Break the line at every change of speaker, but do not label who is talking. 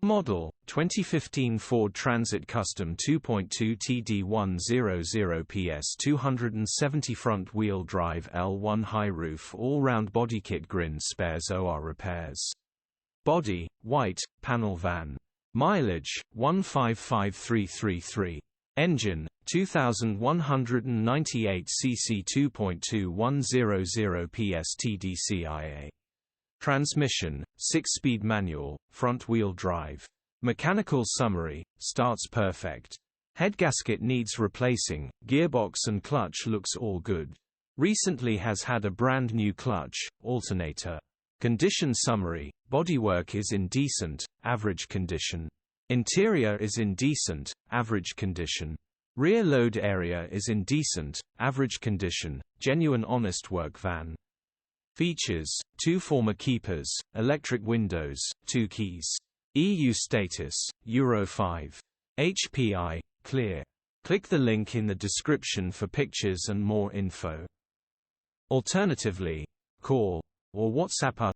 Model, 2015 Ford Transit Custom 2.2TD 100PS 270 front-wheel drive L1 high roof all-round body kit grin spares OR repairs. Body, white, panel van. Mileage, 155333. Engine, 2198 cc 2.2 PS TDCI-A. Transmission, 6-speed manual, front-wheel drive. Mechanical summary, starts perfect. Headgasket needs replacing, gearbox and clutch looks all good. Recently has had a brand new clutch, alternator. Condition summary, bodywork is in decent, average condition. Interior is in decent, average condition. Rear load area is in decent, average condition, genuine honest work van. Features, 2 former keepers, electric windows, 2 keys. EU status, Euro 5. HPI, clear. Click the link in the description for pictures and more info. Alternatively, call or WhatsApp us